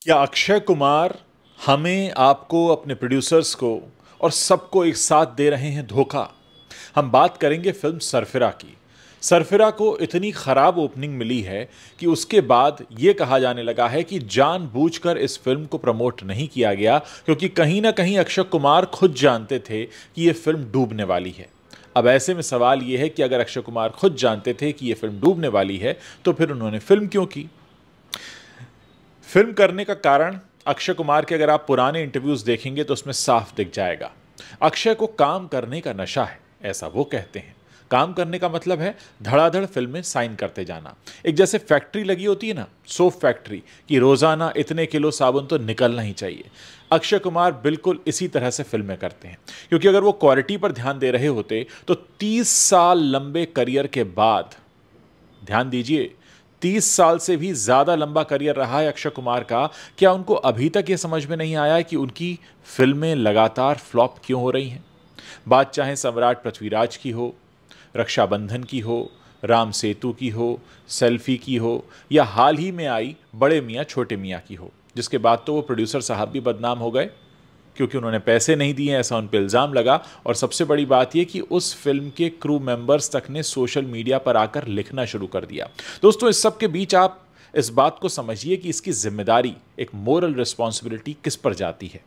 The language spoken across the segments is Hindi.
क्या अक्षय कुमार हमें, आपको, अपने प्रोड्यूसर्स को और सबको एक साथ दे रहे हैं धोखा? हम बात करेंगे फिल्म सरफिरा की। सरफिरा को इतनी खराब ओपनिंग मिली है कि उसके बाद यह कहा जाने लगा है कि जानबूझकर इस फिल्म को प्रमोट नहीं किया गया, क्योंकि कहीं ना कहीं अक्षय कुमार खुद जानते थे कि यह फिल्म डूबने वाली है। अब ऐसे में सवाल यह है कि अगर अक्षय कुमार खुद जानते थे कि यह फिल्म डूबने वाली है, तो फिर उन्होंने फिल्म क्यों की? फिल्म करने का कारण अक्षय कुमार के अगर आप पुराने इंटरव्यूज देखेंगे तो उसमें साफ दिख जाएगा। अक्षय को काम करने का नशा है, ऐसा वो कहते हैं। काम करने का मतलब है धड़ाधड़ फिल्में साइन करते जाना। एक जैसे फैक्ट्री लगी होती है ना, सोप फैक्ट्री, कि रोजाना इतने किलो साबुन तो निकलना ही चाहिए। अक्षय कुमार बिल्कुल इसी तरह से फिल्में करते हैं, क्योंकि अगर वो क्वालिटी पर ध्यान दे रहे होते तो 30 साल लंबे करियर के बाद, ध्यान दीजिए, 30 साल से भी ज्यादा लंबा करियर रहा है अक्षय कुमार का, क्या उनको अभी तक यह समझ में नहीं आया है कि उनकी फिल्में लगातार फ्लॉप क्यों हो रही हैं? बात चाहे सम्राट पृथ्वीराज की हो, रक्षाबंधन की हो, राम सेतु की हो, सेल्फी की हो, या हाल ही में आई बड़े मियाँ छोटे मियाँ की हो, जिसके बाद तो वो प्रोड्यूसर साहब भी बदनाम हो गए क्योंकि उन्होंने पैसे नहीं दिए, ऐसा उन पर इल्ज़ाम लगा। और सबसे बड़ी बात यह कि उस फिल्म के क्रू मेंबर्स तक ने सोशल मीडिया पर आकर लिखना शुरू कर दिया। दोस्तों, इस सब के बीच आप इस बात को समझिए कि इसकी जिम्मेदारी, एक मोरल रिस्पॉन्सिबिलिटी किस पर जाती है।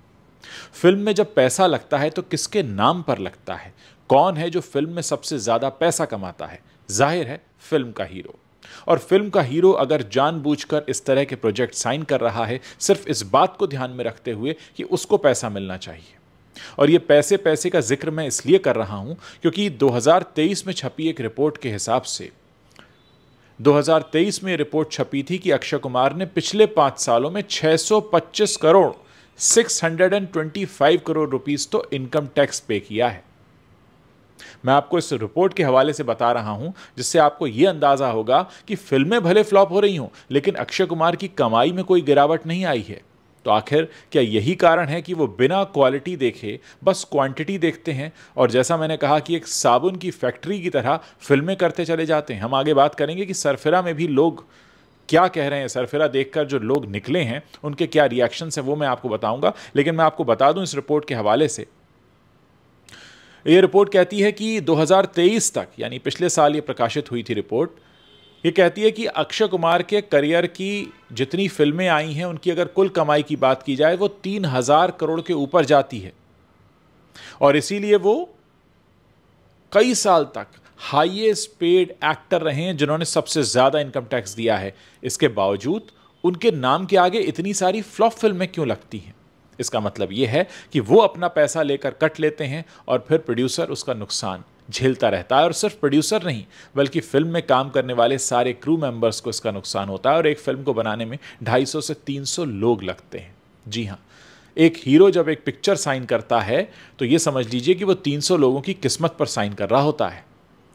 फिल्म में जब पैसा लगता है तो किसके नाम पर लगता है? कौन है जो फिल्म में सबसे ज्यादा पैसा कमाता है? जाहिर है फिल्म का हीरो। और फिल्म का हीरो अगर जानबूझकर इस तरह के प्रोजेक्ट साइन कर रहा है सिर्फ इस बात को ध्यान में रखते हुए कि उसको पैसा मिलना चाहिए। और ये पैसे पैसे का जिक्र मैं इसलिए कर रहा हूं क्योंकि 2023 में छपी एक रिपोर्ट के हिसाब से, 2023 में रिपोर्ट छपी थी कि अक्षय कुमार ने पिछले 5 सालों में 625 करोड़, 625 करोड़ रुपीस तो इनकम टैक्स पे किया है। मैं आपको इस रिपोर्ट के हवाले से बता रहा हूं जिससे आपको यह अंदाजा होगा कि फिल्में भले फ्लॉप हो रही हों, लेकिन अक्षय कुमार की कमाई में कोई गिरावट नहीं आई है। तो आखिर क्या यही कारण है कि वो बिना क्वालिटी देखे बस क्वांटिटी देखते हैं, और जैसा मैंने कहा कि एक साबुन की फैक्ट्री की तरह फिल्में करते चले जाते हैं? हम आगे बात करेंगे कि सरफिरा में भी लोग क्या कह रहे हैं। सरफिरा देखकर जो लोग निकले हैं उनके क्या रिएक्शन है वो मैं आपको बताऊंगा, लेकिन मैं आपको बता दूं इस रिपोर्ट के हवाले से, यह रिपोर्ट कहती है कि 2023 तक, यानी पिछले साल ये प्रकाशित हुई थी रिपोर्ट, ये कहती है कि अक्षय कुमार के करियर की जितनी फिल्में आई हैं उनकी अगर कुल कमाई की बात की जाए वो 3000 करोड़ के ऊपर जाती है। और इसीलिए वो कई साल तक हाईएस्ट पेड एक्टर रहे हैं जिन्होंने सबसे ज्यादा इनकम टैक्स दिया है। इसके बावजूद उनके नाम के आगे इतनी सारी फ्लॉप फिल्में क्यों लगती हैं? इसका मतलब यह है कि वो अपना पैसा लेकर कट लेते हैं और फिर प्रोड्यूसर उसका नुकसान झेलता रहता है। और सिर्फ प्रोड्यूसर नहीं, बल्कि फिल्म में काम करने वाले सारे क्रू मेंबर्स को इसका नुकसान होता है। और एक फिल्म को बनाने में 250 से 300 लोग लगते हैं। जी हाँ, एक हीरो जब एक पिक्चर साइन करता है तो ये समझ लीजिए कि वो 300 लोगों की किस्मत पर साइन कर रहा होता है,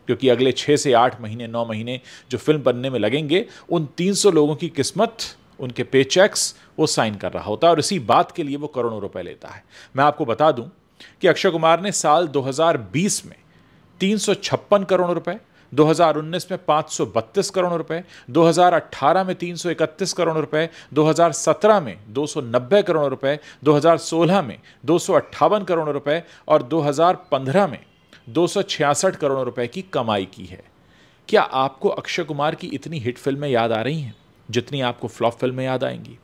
क्योंकि अगले 6 से 8 महीने, 9 महीने जो फिल्म बनने में लगेंगे, उन 300 लोगों की किस्मत, उनके पे चेक्स वो साइन कर रहा होता है। और इसी बात के लिए वो करोड़ों रुपए लेता है। मैं आपको बता दूं कि अक्षय कुमार ने साल 2020 में 356 करोड़ रुपए, 2019 में 532 करोड़ रुपए, 2018 में 331 करोड़ रुपए, 2017 में 290 करोड़ रुपए, 2016 में 258 करोड़ रुपए और 2015 में 266 करोड़ रुपए की कमाई की है। क्या आपको अक्षय कुमार की इतनी हिट फिल्में याद आ रही हैं जितनी आपको फ्लॉप फिल्में याद आएंगी?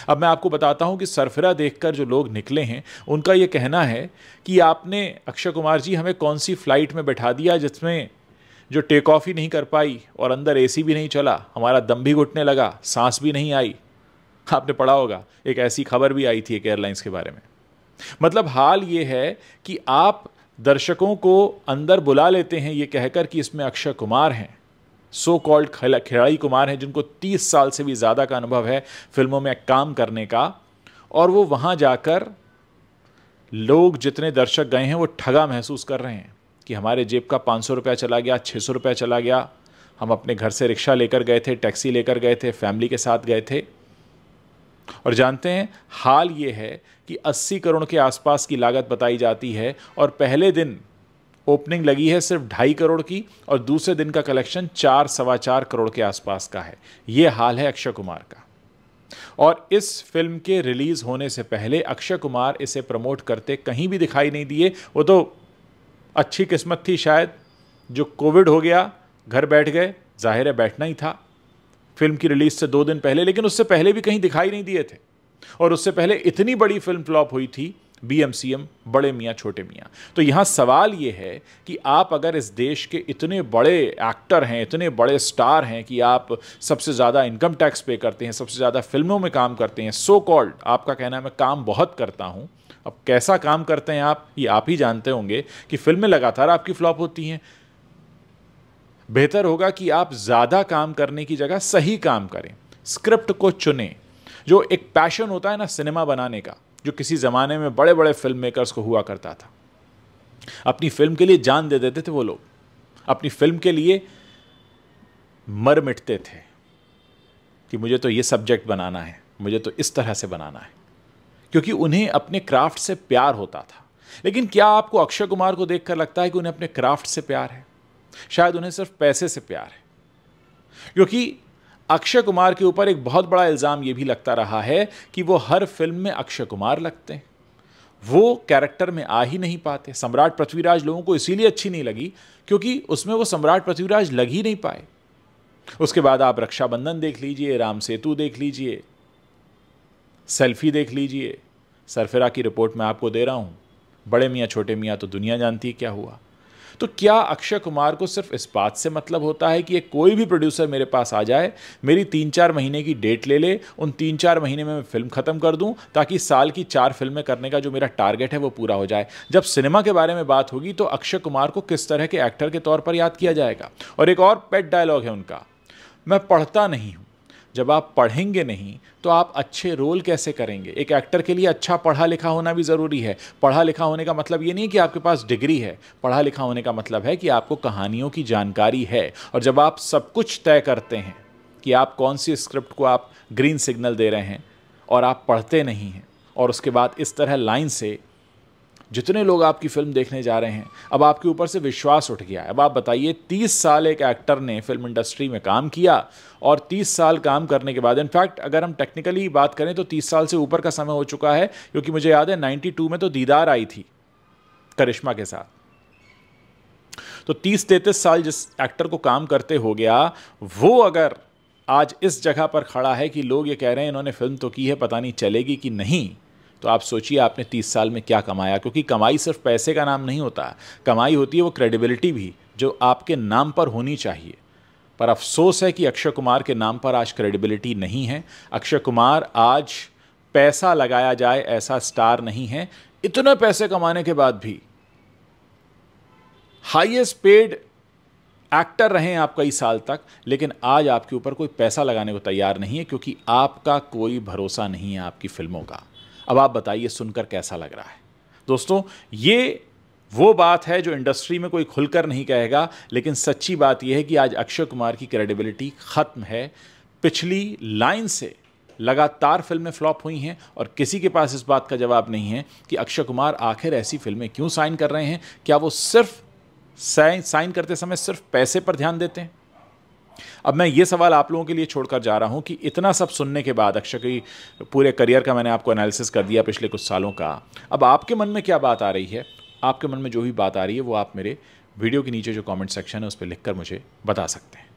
अब मैं आपको बताता हूं कि सरफिरा देखकर जो लोग निकले हैं उनका यह कहना है कि आपने, अक्षय कुमार जी, हमें कौन सी फ्लाइट में बैठा दिया जिसमें जो टेक ऑफ ही नहीं कर पाई और अंदर एसी भी नहीं चला, हमारा दम भी घुटने लगा, सांस भी नहीं आई। आपने पढ़ा होगा, एक ऐसी खबर भी आई थी एक एयरलाइंस के बारे में। मतलब हाल ये है कि आप दर्शकों को अंदर बुला लेते हैं ये कहकर कि इसमें अक्षय कुमार हैं, सो कॉल्ड खिलाड़ी कुमार हैं, जिनको 30 साल से भी ज़्यादा का अनुभव है फिल्मों में काम करने का, और वो वहाँ जाकर लोग, जितने दर्शक गए हैं, वो ठगा महसूस कर रहे हैं कि हमारे जेब का 500 रुपया चला गया, 600 रुपया चला गया। हम अपने घर से रिक्शा लेकर गए थे, टैक्सी लेकर गए थे, फैमिली के साथ गए थे। और जानते हैं, हाल ये है कि 80 करोड़ के आसपास की लागत बताई जाती है और पहले दिन ओपनिंग लगी है सिर्फ 2.5 करोड़ की और दूसरे दिन का कलेक्शन 4 सवा 4 करोड़ के आसपास का है। यह हाल है अक्षय कुमार का। और इस फिल्म के रिलीज होने से पहले अक्षय कुमार इसे प्रमोट करते कहीं भी दिखाई नहीं दिए। वो तो अच्छी किस्मत थी शायद, जो कोविड हो गया घर बैठ गए, जाहिर है बैठना ही था फिल्म की रिलीज से 2 दिन पहले, लेकिन उससे पहले भी कहीं दिखाई नहीं दिए थे। और उससे पहले इतनी बड़ी फिल्म फ्लॉप हुई थी BMCM, बड़े मियाँ छोटे मियाँ। तो यहाँ सवाल ये है कि आप अगर इस देश के इतने बड़े एक्टर हैं, इतने बड़े स्टार हैं कि आप सबसे ज़्यादा इनकम टैक्स पे करते हैं, सबसे ज़्यादा फिल्मों में काम करते हैं, सो कॉल्ड आपका कहना है मैं काम बहुत करता हूँ। अब कैसा काम करते हैं आप, ये आप ही जानते होंगे कि फिल्में लगातार आपकी फ्लॉप होती हैं। बेहतर होगा कि आप ज़्यादा काम करने की जगह सही काम करें, स्क्रिप्ट को चुनें। जो एक पैशन होता है ना सिनेमा बनाने का, जो किसी ज़माने में बड़े बड़े फिल्म मेकर्स को हुआ करता था, अपनी फिल्म के लिए जान दे देते थे वो लोग, अपनी फिल्म के लिए मर मिटते थे कि मुझे तो ये सब्जेक्ट बनाना है, मुझे तो इस तरह से बनाना है, क्योंकि उन्हें अपने क्राफ्ट से प्यार होता था। लेकिन क्या आपको अक्षय कुमार को देखकर लगता है कि उन्हें अपने क्राफ्ट से प्यार है? शायद उन्हें सिर्फ पैसे से प्यार है। क्योंकि अक्षय कुमार के ऊपर एक बहुत बड़ा इल्ज़ाम यह भी लगता रहा है कि वो हर फिल्म में अक्षय कुमार लगते हैं, वो कैरेक्टर में आ ही नहीं पाते। सम्राट पृथ्वीराज लोगों को इसीलिए अच्छी नहीं लगी क्योंकि उसमें वो सम्राट पृथ्वीराज लग ही नहीं पाए। उसके बाद आप रक्षाबंधन देख लीजिए, राम सेतु देख लीजिए, सेल्फी देख लीजिए, सरफिरा की रिपोर्ट मैं आपको दे रहा हूं, बड़े मियाँ छोटे मियाँ तो दुनिया जानती है क्या हुआ। तो क्या अक्षय कुमार को सिर्फ इस बात से मतलब होता है कि एक कोई भी प्रोड्यूसर मेरे पास आ जाए, मेरी 3-4 महीने की डेट ले ले, उन 3-4 महीने में मैं फिल्म खत्म कर दूं ताकि साल की 4 फिल्में करने का जो मेरा टारगेट है वो पूरा हो जाए? जब सिनेमा के बारे में बात होगी तो अक्षय कुमार को किस तरह के एक्टर के तौर पर याद किया जाएगा? और एक और पेट डायलॉग है उनका, मैं पढ़ता नहीं हूं। जब आप पढ़ेंगे नहीं तो आप अच्छे रोल कैसे करेंगे? एक एक्टर के लिए अच्छा पढ़ा लिखा होना भी ज़रूरी है। पढ़ा लिखा होने का मतलब ये नहीं कि आपके पास डिग्री है, पढ़ा लिखा होने का मतलब है कि आपको कहानियों की जानकारी है। और जब आप सब कुछ तय करते हैं कि आप कौन सी स्क्रिप्ट को आप ग्रीन सिग्नल दे रहे हैं और आप पढ़ते नहीं हैं, और उसके बाद इस तरह लाइन से जितने लोग आपकी फिल्म देखने जा रहे हैं, अब आपके ऊपर से विश्वास उठ गया है। अब आप बताइए, 30 साल एक एक्टर ने फिल्म इंडस्ट्री में काम किया और 30 साल काम करने के बाद, इनफैक्ट अगर हम टेक्निकली बात करें तो 30 साल से ऊपर का समय हो चुका है, क्योंकि मुझे याद है 92 में तो दीदार आई थी करिश्मा के साथ। तो 30-33 साल जिस एक्टर को काम करते हो गया, वो अगर आज इस जगह पर खड़ा है कि लोग ये कह रहे हैं इन्होंने फिल्म तो की है, पता नहीं चलेगी कि नहीं, तो आप सोचिए आपने 30 साल में क्या कमाया। क्योंकि कमाई सिर्फ पैसे का नाम नहीं होता, कमाई होती है वो क्रेडिबिलिटी भी, जो आपके नाम पर होनी चाहिए। पर अफसोस है कि अक्षय कुमार के नाम पर आज क्रेडिबिलिटी नहीं है। अक्षय कुमार आज पैसा लगाया जाए ऐसा स्टार नहीं है। इतने पैसे कमाने के बाद भी हाईएस्ट पेड एक्टर रहे आप कई साल तक, लेकिन आज आपके ऊपर कोई पैसा लगाने को तैयार नहीं है, क्योंकि आपका कोई भरोसा नहीं है आपकी फिल्मों का। अब आप बताइए सुनकर कैसा लग रहा है? दोस्तों, ये वो बात है जो इंडस्ट्री में कोई खुलकर नहीं कहेगा, लेकिन सच्ची बात यह है कि आज अक्षय कुमार की क्रेडिबिलिटी खत्म है। पिछली लाइन से लगातार फिल्में फ्लॉप हुई हैं और किसी के पास इस बात का जवाब नहीं है कि अक्षय कुमार आखिर ऐसी फिल्में क्यों साइन कर रहे हैं। क्या वो सिर्फ साइन करते समय सिर्फ पैसे पर ध्यान देते हैं? अब मैं ये सवाल आप लोगों के लिए छोड़कर जा रहा हूं कि इतना सब सुनने के बाद, अक्षय की पूरे करियर का मैंने आपको एनालिसिस कर दिया पिछले कुछ सालों का, अब आपके मन में क्या बात आ रही है? आपके मन में जो भी बात आ रही है वो आप मेरे वीडियो के नीचे जो कमेंट सेक्शन है उस पर लिखकर मुझे बता सकते हैं।